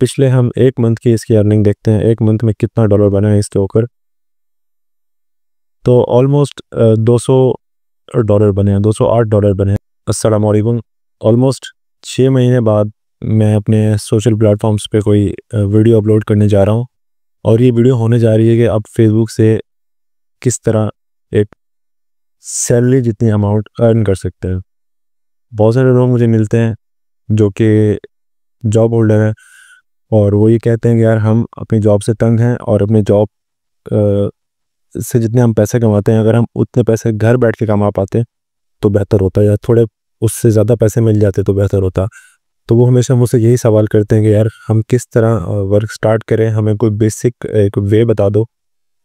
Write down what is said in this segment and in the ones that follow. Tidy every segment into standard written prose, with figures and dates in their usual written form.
पिछले हम एक मंथ की इसकी अर्निंग देखते हैं, एक मंथ में कितना डॉलर बना है इसके ऊपर। तो ऑलमोस्ट $200 बने हैं, $208 बने हैं। अस्सलाम वालेकुम। ऑलमोस्ट 6 महीने बाद मैं अपने सोशल प्लेटफॉर्म्स पे कोई वीडियो अपलोड करने जा रहा हूँ, और ये वीडियो होने जा रही है कि आप फेसबुक से किस तरह एक सैलरी जितनी अमाउंट अर्न कर सकते हैं। बहुत सारे लोग मुझे मिलते हैं जो कि जॉब होल्डर हैं, और वो ये कहते हैं कि यार हम अपनी जॉब से तंग हैं, और अपने जॉब से जितने हम पैसे कमाते हैं, अगर हम उतने पैसे घर बैठ के कमा पाते तो बेहतर होता, या थोड़े उससे ज़्यादा पैसे मिल जाते तो बेहतर होता। तो वो हमेशा मुझसे यही सवाल करते हैं कि यार हम किस तरह वर्क स्टार्ट करें, हमें कोई बेसिक एक वे बता दो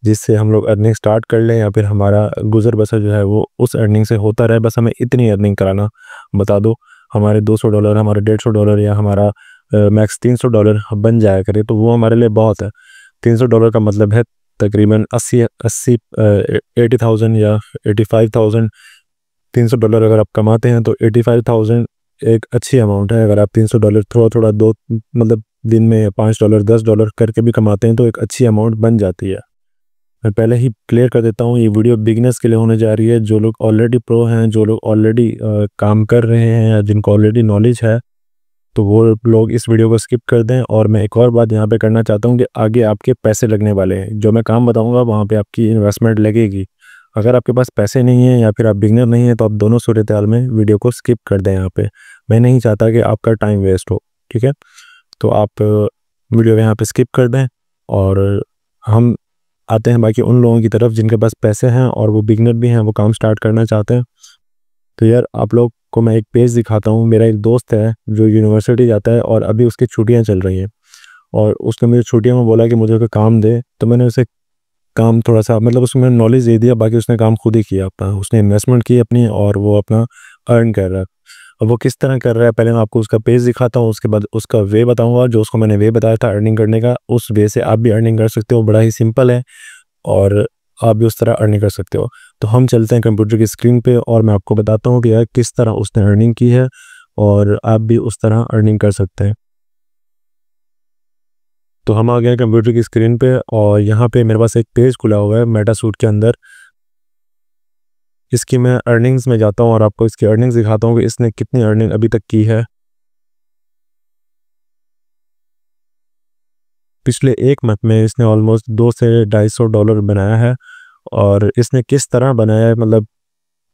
जिससे हम लोग अर्निंग स्टार्ट कर लें, या फिर हमारा गुजर बसर जो है वो उस अर्निंग से होता रहे। बस हमें इतनी अर्निंग कराना बता दो, हमारे $200, हमारे $150 या हमारा मैक्स $300 बन जाया करे तो वो हमारे लिए बहुत है। $300 का मतलब है तकरीबन 80,000 या 85,000। $300 अगर आप कमाते हैं तो 85,000 एक अच्छी अमाउंट है। अगर आप $300 थोड़ा थोड़ा दो मतलब दिन में $5 $10 करके भी कमाते हैं तो एक अच्छी अमाउंट बन जाती है। मैं पहले ही क्लियर कर देता हूँ, ये वीडियो बिगिनर्स के लिए होने जा रही है। जो लोग ऑलरेडी प्रो हैं, जो लोग ऑलरेडी काम कर रहे हैं, या जिनको ऑलरेडी नॉलेज है, तो वो लोग इस वीडियो को स्किप कर दें। और मैं एक और बात यहाँ पे करना चाहता हूँ कि आगे आपके पैसे लगने वाले हैं। जो मैं काम बताऊँगा वहाँ पे आपकी इन्वेस्टमेंट लगेगी। अगर आपके पास पैसे नहीं हैं या फिर आप बिगनर नहीं हैं तो आप दोनों सूरत हाल में वीडियो को स्किप कर दें। यहाँ पे मैं नहीं चाहता कि आपका टाइम वेस्ट हो, ठीक है। तो आप वीडियो यहाँ पे स्किप कर दें, और हम आते हैं बाकी उन लोगों की तरफ जिनके पास पैसे हैं और वो बिगनर भी हैं, वो काम स्टार्ट करना चाहते हैं। तो यार आप लोग को मैं एक पेज दिखाता हूँ। मेरा एक दोस्त है जो यूनिवर्सिटी जाता है और अभी उसकी छुट्टियाँ चल रही हैं, और उसने मुझे छुट्टियों में बोला कि मुझे कोई काम दे। तो मैंने उसे काम थोड़ा सा मतलब उसको मैंने नॉलेज दे दिया, बाकी उसने काम खुद ही किया अपना। उसने इन्वेस्टमेंट की अपनी, और वो अपना अर्न कर रहा है। अब वो किस तरह कर रहा है, पहले मैं आपको उसका पेज दिखाता हूँ, उसके बाद उसका वे बताऊँगा। जो उसको मैंने वे बताया था अर्निंग करने का, उस वे से आप भी अर्निंग कर सकते हो। बड़ा ही सिंपल है, और आप भी उस तरह अर्निंग कर सकते हो। तो हम चलते हैं कंप्यूटर की स्क्रीन पे, और मैं आपको बताता हूँ कि यार किस तरह उसने अर्निंग की है, और आप भी उस तरह अर्निंग कर सकते हैं। तो हम आ गए कंप्यूटर की स्क्रीन पे, और यहाँ पे मेरे पास एक पेज खुला हुआ है मेटासूट के अंदर। इसकी मैं अर्निंग्स में जाता हूँ और आपको इसकी अर्निंग्स दिखाता हूँ कि इसने कितनी अर्निंग अभी तक की है। पिछले एक मंथ में इसने ऑलमोस्ट $200 से $250 बनाया है। और इसने किस तरह बनाया है, मतलब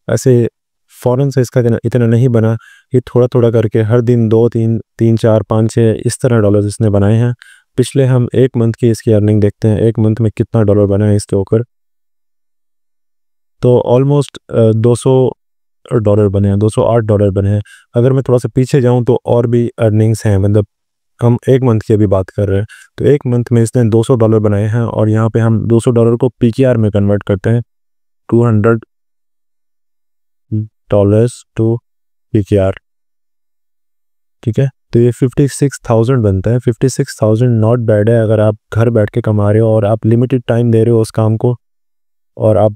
ऐसे फ़ौरन से इसका इतना नहीं बना, ये थोड़ा थोड़ा करके हर दिन 2 3 3 4 5 6 इस तरह डॉलर्स इसने बनाए हैं। पिछले हम एक मंथ की इसकी अर्निंग देखते हैं, एक मंथ में कितना डॉलर बना है इसके ऊपर। तो ऑलमोस्ट $200 बने हैं, $208 बने हैं। अगर मैं थोड़ा सा पीछे जाऊं तो और भी अर्निंग्स हैं, मतलब हम एक मंथ की अभी बात कर रहे हैं। तो एक मंथ में इसने $200 बनाए हैं, और यहाँ पे हम $200 को PKR में कन्वर्ट करते हैं, $200 टू PKR, ठीक है। तो ये 56,000 बनता है। 56,000 नॉट बैड है अगर आप घर बैठ के कमा रहे हो, और आप लिमिटेड टाइम दे रहे हो उस काम को, और आप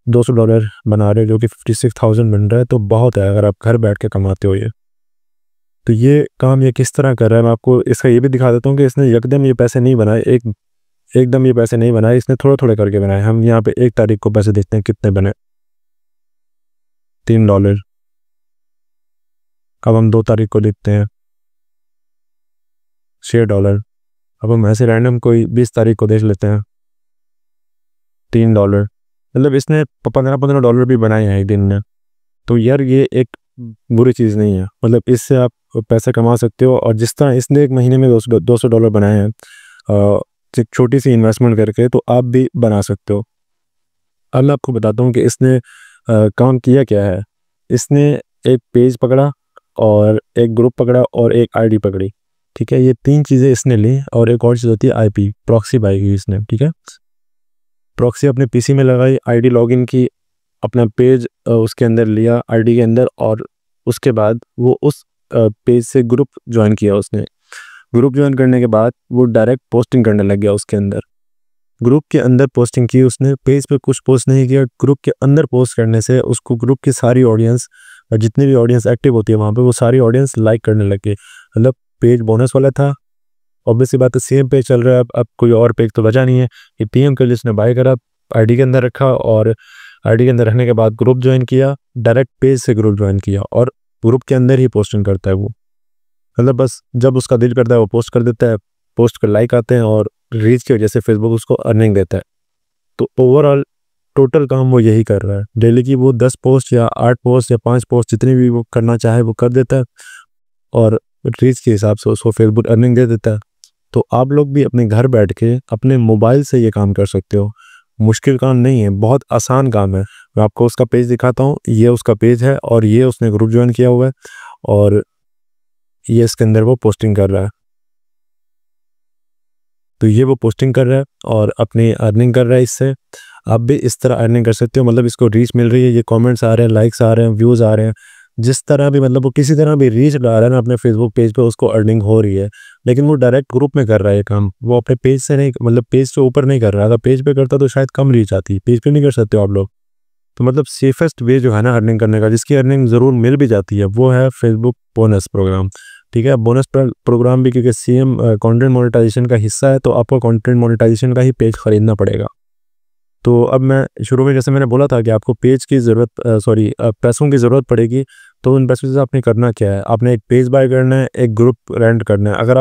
$200 बना रहे हो जो कि 56,000 बन रहा है, तो बहुत है अगर आप घर बैठ के कमाते हो ये। तो ये काम ये किस तरह कर रहा है, मैं आपको इसका ये भी दिखा देता हूँ कि इसने एकदम ये पैसे नहीं बनाए, एकदम ये पैसे नहीं बनाए, इसने थोड़ा थोड़ा करके बनाए। हम यहाँ पे 1 तारीख को पैसे देखते हैं कितने बने, $3। अब हम 2 तारीख को देखते हैं $6। अब हम ऐसे रैंडम कोई 20 तारीख को देख लेते हैं, $3। मतलब इसने $15 भी बनाए हैं एक दिन में। तो यार ये एक बुरी चीज़ नहीं है, मतलब इससे आप पैसा कमा सकते हो। और जिस तरह इसने एक महीने में $200 बनाए हैं एक छोटी सी इन्वेस्टमेंट करके, तो आप भी बना सकते हो। अब मैं आपको बताता हूँ कि इसने काम किया क्या है। इसने एक पेज पकड़ा, और एक ग्रुप पकड़ा, और एक आईडी पकड़ी, ठीक है। ये 3 चीज़ें इसने ली, और एक और चीज़ होती है आईपी, प्रॉक्सी बाई की इसने, ठीक है। प्रॉक्सी अपने पीसी में लगाई, आईडी लॉगिन की, अपना पेज उसके अंदर लिया आईडी के अंदर, और उसके बाद वो उस पेज से ग्रुप ज्वाइन किया उसने। ग्रुप ज्वाइन करने के बाद वो डायरेक्ट पोस्टिंग करने लग गया उसके अंदर। ग्रुप के अंदर पोस्टिंग की उसने, पेज पे कुछ पोस्ट नहीं किया। ग्रुप के अंदर पोस्ट करने से उसको ग्रुप की सारी ऑडियंस, जितनी भी ऑडियंस एक्टिव होती है वहाँ पे, वो सारी ऑडियंस लाइक करने लग गई। मतलब पेज बोनस वाला था, ऑब्वियसली बात है सेम पेज चल रहा है, अब कोई और पेज तो बचा नहीं है। ये पीएम के लिए इसने बाय करा, आईडी के अंदर रखा और आईडी के अंदर रखने के बाद ग्रुप ज्वाइन किया, डायरेक्ट पेज से ग्रुप ज्वाइन किया और ग्रुप के अंदर ही पोस्टिंग करता है वो। मतलब बस जब उसका दिल करता है वो पोस्ट कर देता है, पोस्ट कर लाइक आते हैं और रीच की वजह से फेसबुक उसको अर्निंग देता है। तो ओवरऑल टोटल काम वो यही कर रहा है। डेली की वो 10 पोस्ट या 8 पोस्ट या 5 पोस्ट जितनी भी वो करना चाहे वो कर देता है और रीच के हिसाब से उसको फेसबुक अर्निंग दे देता है। तो आप लोग भी अपने घर बैठ के अपने मोबाइल से ये काम कर सकते हो। मुश्किल काम नहीं है, बहुत आसान काम है। मैं आपको उसका पेज दिखाता हूँ, ये उसका पेज है और ये उसने ग्रुप ज्वाइन किया हुआ है और ये इसके अंदर वो पोस्टिंग कर रहा है। तो ये वो पोस्टिंग कर रहा है और अपनी अर्निंग कर रहा है इससे। आप भी इस तरह अर्निंग कर सकते हो। मतलब इसको रीच मिल रही है, ये कमेंट्स आ रहे हैं, लाइक्स आ रहे हैं, व्यूज़ आ रहे हैं, जिस तरह भी मतलब वो किसी तरह भी रीच ला रहा है ना अपने फेसबुक पेज पे, उसको अर्निंग हो रही है। लेकिन वो डायरेक्ट ग्रुप में कर रहा है ये काम, वो अपने पेज से नहीं, मतलब पेज से ऊपर नहीं कर रहा। अगर पेज पे करता तो शायद कम रीच आती, पेज पे नहीं कर सकते हो आप लोग। तो मतलब सेफेस्ट वे जो है ना अर्निंग करने का, जिसकी अर्निंग ज़रूर मिल भी जाती है, वो है फेसबुक बोनस प्रोग्राम। ठीक है, बोनस प्रोग्राम भी क्योंकि सीएम कंटेंट मोनेटाइजेशन का हिस्सा है, तो आपको कंटेंट मोनेटाइजेशन का ही पेज खरीदना पड़ेगा। तो अब मैं शुरू में जैसे मैंने बोला था कि आपको पेज की ज़रूरत पैसों की ज़रूरत पड़ेगी। तो उन पैसों से आपने करना क्या है, आपने एक पेज बाय करना है, एक ग्रुप रेंट करना है। अगर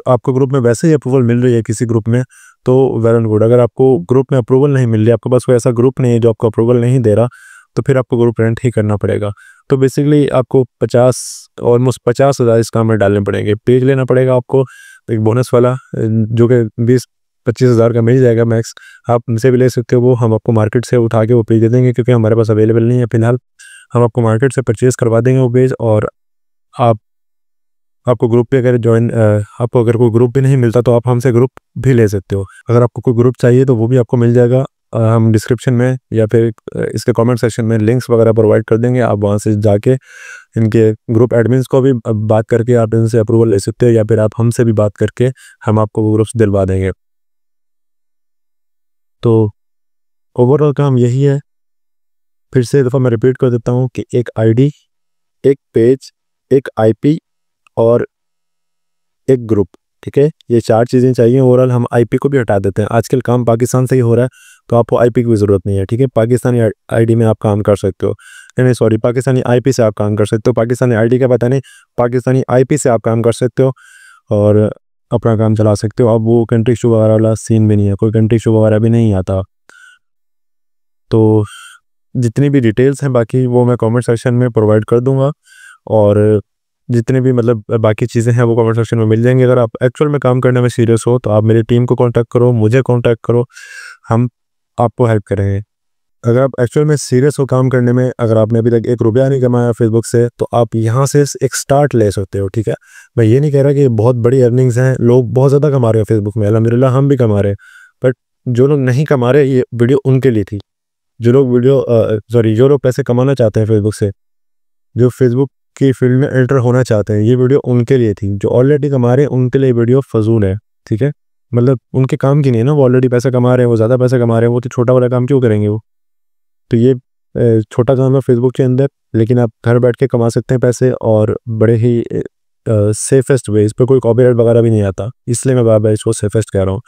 आपको ग्रुप में वैसे ही अप्रूवल मिल रही है किसी ग्रुप में तो वेल एंड गुड। अगर आपको ग्रुप में अप्रूवल नहीं मिल रही, आपके पास कोई ऐसा ग्रुप नहीं है जो आपको अप्रूवल नहीं दे रहा, तो फिर आपको ग्रुप रेंट ही करना पड़ेगा। तो बेसिकली आपको 50,000 इस काम में डालने पड़ेंगे। पेज लेना पड़ेगा आपको एक बोनस वाला, जो कि 20-25 हज़ार का मिल जाएगा मैक्स। आप उनसे भी ले सकते हो, वो हम आपको मार्केट से उठा के वो पेज दे देंगे, क्योंकि हमारे पास अवेलेबल नहीं है फिलहाल। हम आपको मार्केट से परचेज़ करवा देंगे वो पेज और आपको ग्रुप पे अगर आपको अगर कोई ग्रुप भी नहीं मिलता तो आप हमसे ग्रुप भी ले सकते हो। अगर आपको कोई ग्रुप चाहिए तो वो भी आपको मिल जाएगा। हम डिस्क्रिप्शन में या फिर इसके कमेंट सेक्शन में लिंक्स वगैरह प्रोवाइड कर देंगे। आप वहाँ से जाके इनके ग्रुप एडमिन्स को भी बात करके आप इनसे अप्रूवल ले सकते हो, या फिर आप हमसे भी बात करके हम आपको वो ग्रुप्स दिलवा देंगे। तो ओवरऑल काम यही है। फिर से एक दफ़ा मैं रिपीट कर देता हूँ कि एक आईडी, एक पेज, एक आईपी और एक ग्रुप। ठीक है, ये 4 चीज़ें चाहिए। ओवरऑल हम आईपी को भी हटा देते हैं। आजकल काम पाकिस्तान से ही हो रहा है, तो आपको आईपी की भी ज़रूरत नहीं है। ठीक है, पाकिस्तानी आईडी में आप काम कर सकते हो, नहीं सॉरी, पाकिस्तानी आईपी से आप काम कर सकते हो। पाकिस्तानी आईडी का पता नहीं, पाकिस्तानी आईपी से आप काम कर सकते हो और अपना काम चला सकते हो। अब वो कंट्री इशू वगैरह वाला सीन भी नहीं है, कोई कंट्री इशू वगैरह भी नहीं आता। तो जितनी भी डिटेल्स हैं बाकी वो मैं कमेंट सेक्शन में प्रोवाइड कर दूंगा, और जितने भी मतलब बाकी चीज़ें हैं वो कमेंट सेक्शन में मिल जाएंगी। अगर आप एक्चुअल में काम करने में सीरियस हो तो आप मेरी टीम को कांटेक्ट करो, मुझे कांटेक्ट करो, हम आपको हेल्प करेंगे। अगर आप एक्चुअल में सीरियस हो काम करने में, अगर आपने अभी तक 1 रुपया नहीं कमाया फेसबुक से, तो आप यहाँ से एक स्टार्ट ले सकते हो। ठीक है, मैं ये नहीं कह रहा कि बहुत बड़ी अर्निंग्स हैं, लोग बहुत ज़्यादा कमा रहे हैं फेसबुक में, अल्हम्दुलिल्लाह हम भी कमा रहे हैं। बट जो लोग नहीं कमा रहे, ये वीडियो उनके लिए थी। जो लोग पैसे कमाना चाहते हैं फेसबुक से, जो फेसबुक की फील्ड में एंटर होना चाहते हैं, ये वीडियो उनके लिए थी। जो ऑलरेडी कमा रहे हैं उनके लिए वीडियो फजूल है। ठीक है, मतलब उनके काम की नहीं है ना, वो ऑलरेडी पैसा कमा रहे हैं, वो ज़्यादा पैसा कमा रहे हैं, वो तो छोटा वाला काम क्यों करेंगे वो। तो ये छोटा काम है फेसबुक के अंदर, लेकिन आप घर बैठ के कमा सकते हैं पैसे, और बड़े ही सेफेस्ट वे। इस पर कोई कॉपीराइट वगैरह भी नहीं आता, इसलिए मैं बार-बार इसको सेफेस्ट कह रहा हूँ।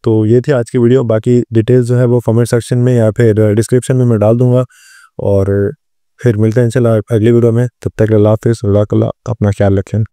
तो ये थी आज की वीडियो। बाकी डिटेल्स जो है वो कमेंट सेक्शन में या फिर डिस्क्रिप्शन में मैं डाल दूँगा, और फिर मिलते हैं इंशाल्लाह अगली वीडियो में। तब तक अल्लाह हाफ़िज़, अपना ख्याल रखें।